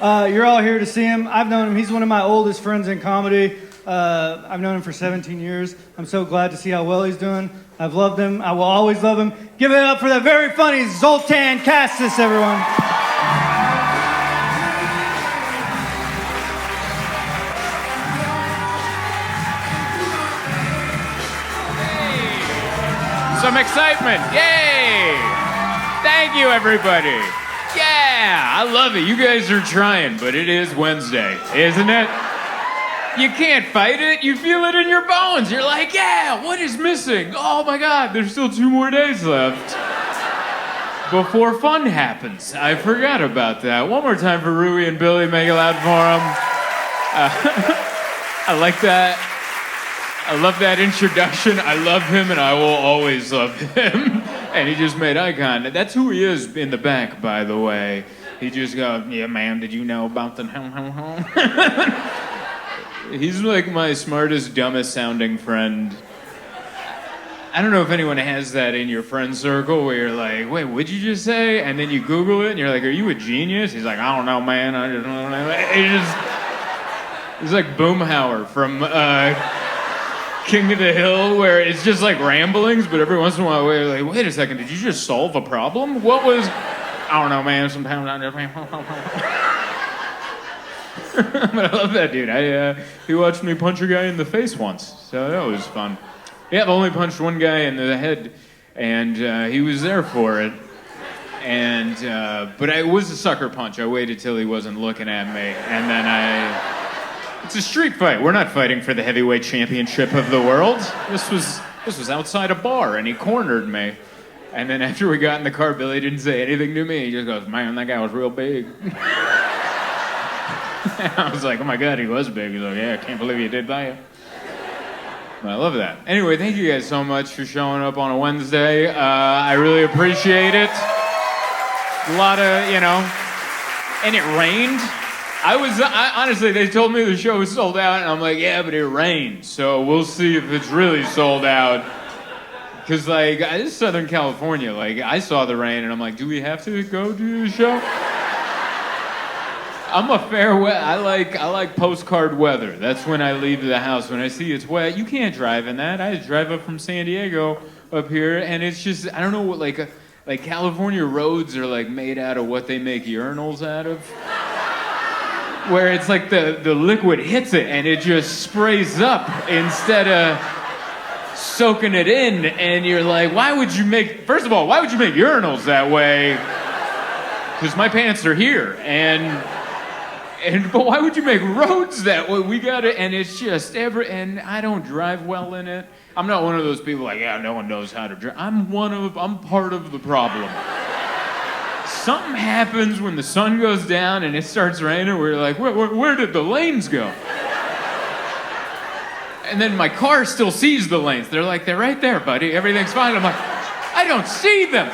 You're all here to see him. I've known him. He's one of my oldest friends in comedy. I've known him for 17 years. I'm so glad to see how well he's doing. I've loved him. I will always love him. Give it up for the very funny Zoltan Kaszas, everyone. Some excitement. Yay! Thank you, everybody. Yeah, I love it. You guys are trying, but it is Wednesday, isn't it? You can't fight it. You feel it in your bones. You're like, yeah, what is missing? Oh my God, there's still 2 more days left before fun happens. I forgot about that. One more time for Rui and Billy. Make it loud for them. I like that. I love that introduction. I love him, and I will always love him. And he just made eye contact. That's who he is in the back, by the way. He just goes, yeah, ma'am, did you know about the home? He's like my smartest, dumbest sounding friend. I don't know if anyone has that in your friend circle where you're like, wait, what'd you just say? And then you Google it, and you're like, are you a genius? He's like, I don't know, man. I just don't know. He's like Boomhauer from... King of the Hill, where it's just like ramblings, but every once in a while we're like, wait a second, did you just solve a problem? What was... I don't know, man, sometimes I just... But I love that dude. He watched me punch a guy in the face once, so that was fun. Yeah, I've only punched one guy in the head, and he was there for it. And, but it was a sucker punch. I waited till he wasn't looking at me, and then It's a street fight. We're not fighting for the heavyweight championship of the world. This was outside a bar, and he cornered me. And then after we got in the car, Billy didn't say anything to me. He just goes, man, that guy was real big. I was like, oh my God, he was big. He's like, yeah, I can't believe you did that. I love that. Anyway, thank you guys so much for showing up on a Wednesday. I really appreciate it. A lot of, and it rained. Honestly, they told me the show was sold out, and I'm like, yeah, but it rained, so we'll see if it's really sold out. Because, this is Southern California. I saw the rain, and I'm like, do we have to go do the show? I'm a fair weather. I like postcard weather. That's when I leave the house. When I see it's wet, you can't drive in that. I drive up from San Diego up here, and it's just, I don't know what, California roads are, made out of what they make urinals out of. Where it's like the liquid hits it and it just sprays up instead of soaking it in, and you're like, first of all, why would you make urinals that way? Because my pants are here, but why would you make roads that way? And it's just and I don't drive well in it. I'm not one of those people yeah, no one knows how to drive. I'm part of the problem. Something happens when the sun goes down and it starts raining. We're like, where did the lanes go? And then my car still sees the lanes. They're like, they're right there, buddy. Everything's fine. I'm like, I don't see them.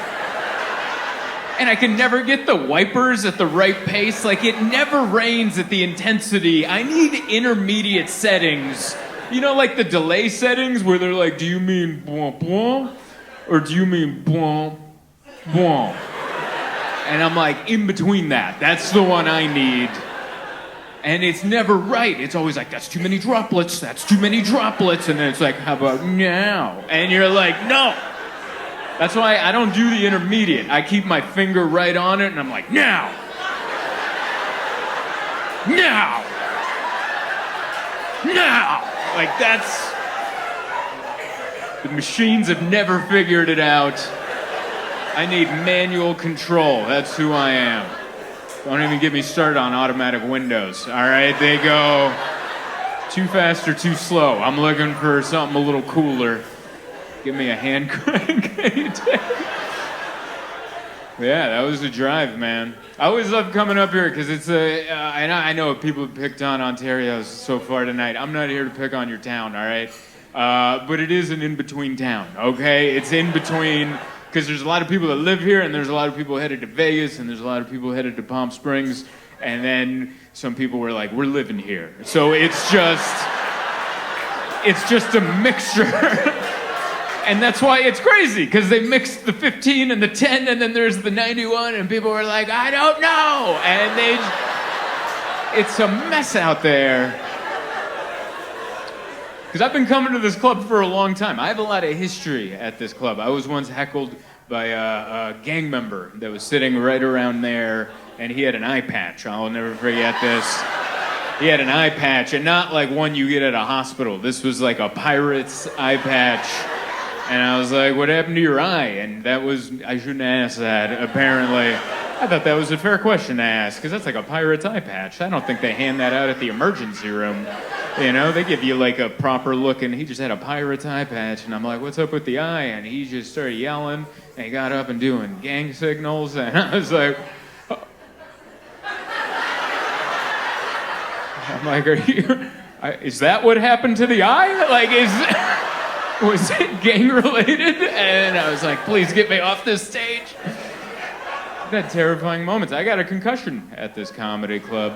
And I can never get the wipers at the right pace. It never rains at the intensity. I need intermediate settings. The delay settings where they're like, do you mean blah, blah? Or do you mean blah, blah? And I'm like, in between that. That's the one I need. And it's never right. It's always like, that's too many droplets. That's too many droplets. And then it's like, how about now? And you're like, no. That's why I don't do the intermediate. I keep my finger right on it, and I'm like, now. Now. Now. That's... The machines have never figured it out. I need manual control. That's who I am. Don't even get me started on automatic windows, all right? They go too fast or too slow. I'm looking for something a little cooler. Give me a hand crank. Yeah, that was a drive, man. I always love coming up here because it's and I know people have picked on Ontario so far tonight. I'm not here to pick on your town, all right? But it is an in-between town, okay? It's in between... Because there's a lot of people that live here, and there's a lot of people headed to Vegas, and there's a lot of people headed to Palm Springs, and then some people were like, we're living here. So it's just a mixture. And that's why it's crazy, because they mixed the 15 and the 10, and then there's the 91, and people were like, I don't know. And It's a mess out there. Because I've been coming to this club for a long time. I have a lot of history at this club. I was once heckled by a gang member that was sitting right around there, and he had an eye patch. I'll never forget this. He had an eye patch, and not like one you get at a hospital. This was like a pirate's eye patch. And I was like, what happened to your eye? And that was, I shouldn't ask that, apparently. I thought that was a fair question to ask, because that's like a pirate's eye patch. I don't think they hand that out at the emergency room. You know, they give you like a proper look, and he just had a pirate's eye patch. And I'm like, what's up with the eye? And he just started yelling, and he got up and doing gang signals. And I was like, oh. I'm like, is that what happened to the eye? Like, was it gang related? And I was like, please get me off this stage. I've had terrifying moments. I got a concussion at this comedy club.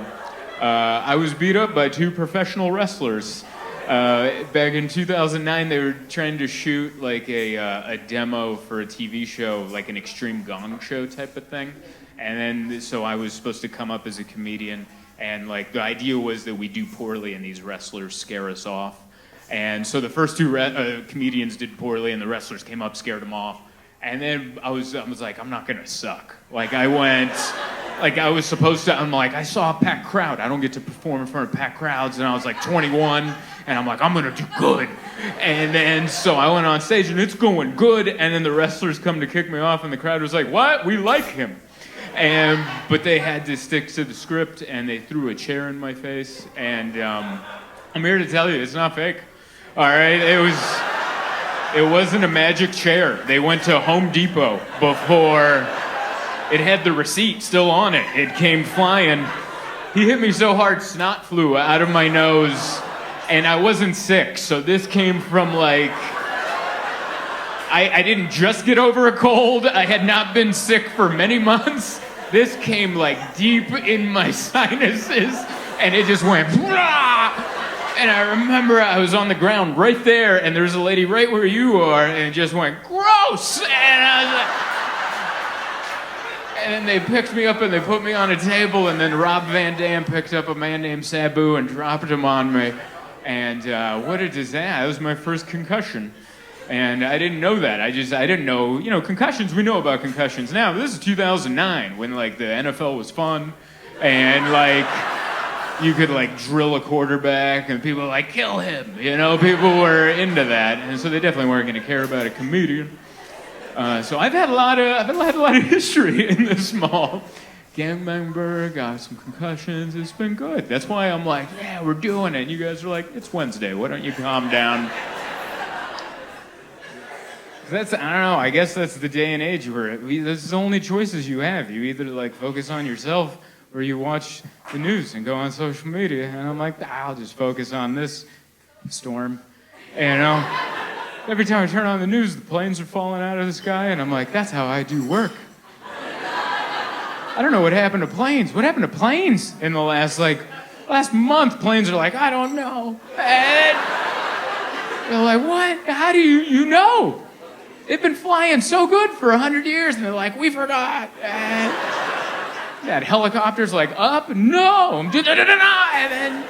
I was beat up by two professional wrestlers. Back in 2009, they were trying to shoot like a demo for a TV show, like an Extreme Gong Show type of thing. And then, so I was supposed to come up as a comedian. And like the idea was that we do poorly and these wrestlers scare us off. And so the first two comedians did poorly, and the wrestlers came up, scared them off. And then I was like, I'm not gonna suck. Like I was supposed to. I'm like, I saw a packed crowd. I don't get to perform in front of packed crowds. And I was like 21, and I'm like, I'm gonna do good. And then so I went on stage, and it's going good. And then the wrestlers come to kick me off, and the crowd was like, what? We like him. But they had to stick to the script, and they threw a chair in my face. And I'm here to tell you, it's not fake. All right, it wasn't a magic chair. They went to Home Depot before. It had the receipt still on it. It came flying. He hit me so hard, snot flew out of my nose, and I wasn't sick. So this came from like, I didn't just get over a cold. I had not been sick for many months. This came like deep in my sinuses, and it just went, Brah! And I remember I was on the ground right there, and there was a lady right where you are, and it just went, gross! And I was like... And then they picked me up and they put me on a table, and then Rob Van Dam picked up a man named Sabu and dropped him on me. And what a disaster. That was my first concussion. And I didn't know that. I didn't know, concussions, we know about concussions now. But this is 2009, when like the NFL was fun, and like... You could like drill a quarterback, and people were like, kill him. People were into that, and so they definitely weren't going to care about a comedian. So I've had a lot of history in this mall. Gang member, got some concussions. It's been good. That's why I'm like, yeah, we're doing it. You guys are like, it's Wednesday. Why don't you calm down? I don't know. I guess that's the day and age where this is the only choices you have. You either like focus on yourself, or you watch the news and go on social media. And I'm like, I'll just focus on this storm. Every time I turn on the news, the planes are falling out of the sky, and I'm like, that's how I do work. I don't know what happened to planes. What happened to planes in the last month? Planes are like, I don't know. And they're like, what? How do you know? They've been flying so good for 100 years, and they're like, we forgot. And that helicopter's like, up? No! And then...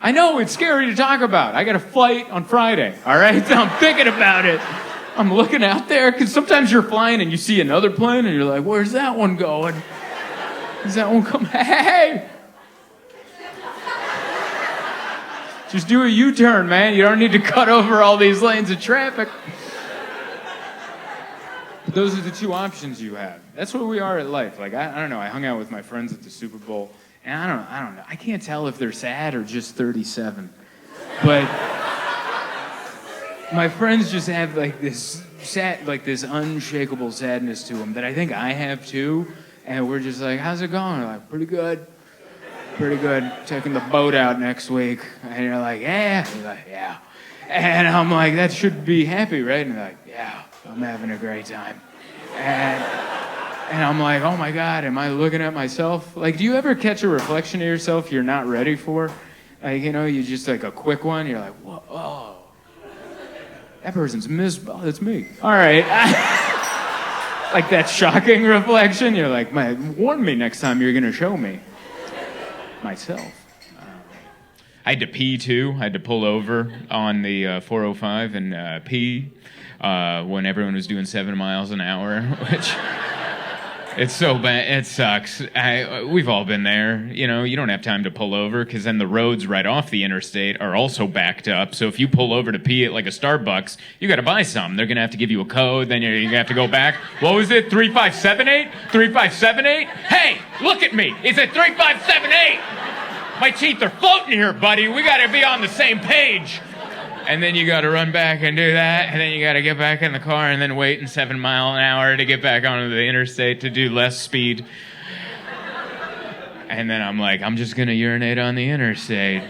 I know, it's scary to talk about. I got a flight on Friday, all right? So I'm thinking about it. I'm looking out there, because sometimes you're flying and you see another plane, and you're like, where's that one going? Is that one coming? Hey! Just do a U-turn, man. You don't need to cut over all these lanes of traffic. But those are the two options you have. That's where we are at life. Like, I don't know. I hung out with my friends at the Super Bowl, and I don't know. I can't tell if they're sad or just 37. But my friends just have like this unshakable sadness to them that I think I have too. And we're just like, how's it going? They're like, pretty good. Taking the boat out next week. And you're like, yeah. You're like, yeah. And I'm like, that should be happy, right? And they're like, yeah, I'm having a great time. And I'm like, oh my God, am I looking at myself? Like, do you ever catch a reflection of yourself you're not ready for? Like, you just like a quick one. You're like, whoa, oh, that person's miserable. Oh, that's me. All right. Like that shocking reflection. You're like, man, warn me next time you're gonna show me myself. I had to pee too. I had to pull over on the 405 and pee when everyone was doing 7 miles an hour, which it's so bad. It sucks. We've all been there. You know, you don't have time to pull over because then the roads right off the interstate are also backed up. So if you pull over to pee at like a Starbucks, you got to buy some. They're going to have to give you a code. Then you're going to have to go back. What was it? 3578? 3578? Hey, look at me. Is it 3578? My teeth are floating here, buddy. We got to be on the same page. And then you got to run back and do that, and then you got to get back in the car and then wait in 7 mile an hour to get back onto the interstate to do less speed. And then I'm like, I'm just going to urinate on the interstate.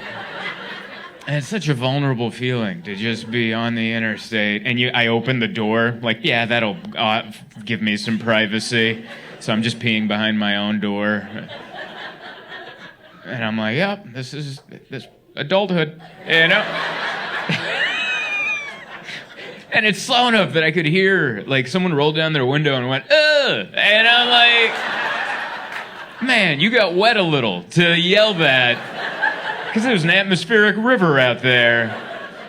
And it's such a vulnerable feeling to just be on the interstate. And I open the door, like, yeah, that'll give me some privacy. So I'm just peeing behind my own door. And I'm like, yep, this adulthood, you know? And it's slow enough that I could hear, like, someone rolled down their window and went, ugh! And I'm like, man, you got wet a little to yell that. Because there's an atmospheric river out there.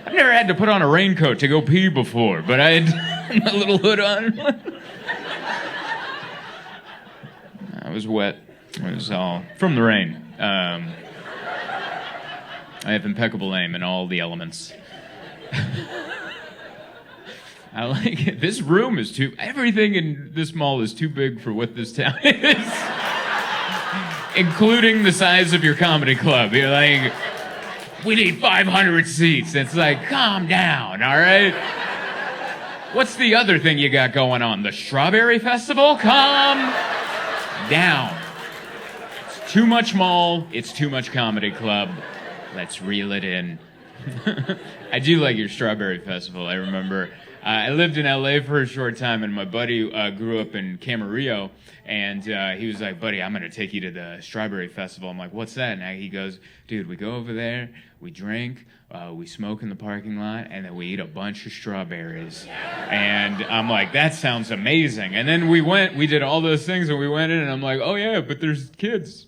I've never had to put on a raincoat to go pee before, but I had my little hood on. I was wet. It was all from the rain. I have impeccable aim in all the elements. I like it. This room is everything in this mall is too big for what this town is. Including the size of your comedy club. You're like, we need 500 seats. It's like, calm down, all right? What's the other thing you got going on? The Strawberry Festival? Calm down. It's too much mall. It's too much comedy club. Let's reel it in. I do like your Strawberry Festival. I remember I lived in LA for a short time, and my buddy grew up in Camarillo, and he was like, buddy, I'm going to take you to the Strawberry Festival. I'm like, what's that? And he goes, dude, we go over there, we drink, we smoke in the parking lot, and then we eat a bunch of strawberries. And I'm like, that sounds amazing. And then we did all those things, and we went in, and I'm like, oh yeah, but there's kids.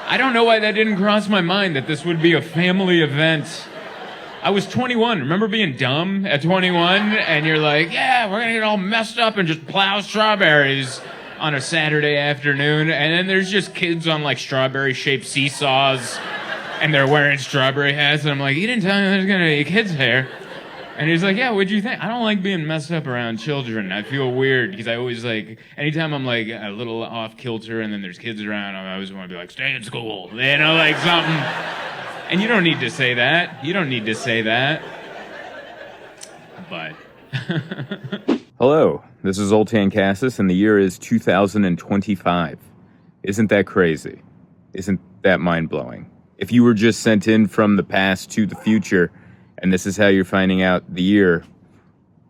I don't know why that didn't cross my mind, that this would be a family event. I was 21. Remember being dumb at 21? And you're like, yeah, we're going to get all messed up and just plow strawberries on a Saturday afternoon. And then there's just kids on like strawberry-shaped seesaws, and they're wearing strawberry hats. And I'm like, you didn't tell me there's going to be kids here. And he's like, yeah, what'd you think? I don't like being messed up around children. I feel weird because I always like, anytime I'm like a little off kilter and then there's kids around, I always want to be like, stay in school, you know, like something. And you don't need to say that. You don't need to say that. But. Hello, this is Zoltan Kaszas, and the year is 2025. Isn't that crazy? Isn't that mind-blowing? If you were just sent in from the past to the future, and this is how you're finding out the year,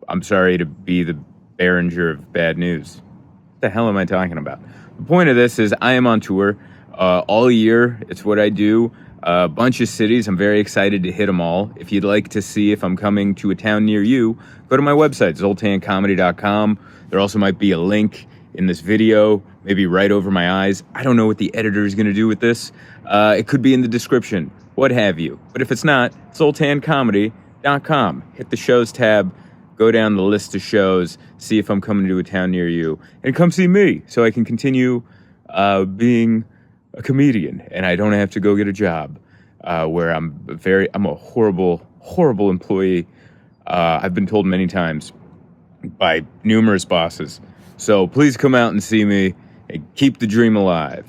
I'm sorry to be the Behringer of bad news. What the hell am I talking about? The point of this is I am on tour all year. It's what I do. A bunch of cities. I'm very excited to hit them all. If you'd like to see if I'm coming to a town near you, go to my website, zoltancomedy.com. There also might be a link in this video, maybe right over my eyes. I don't know what the editor is going to do with this. It could be in the description, what have you. But if it's not, zoltancomedy.com. Hit the shows tab, go down the list of shows, see if I'm coming to a town near you, and come see me so I can continue being a comedian, and I don't have to go get a job where I'm a horrible employee. I've been told many times by numerous bosses. So please come out and see me and keep the dream alive.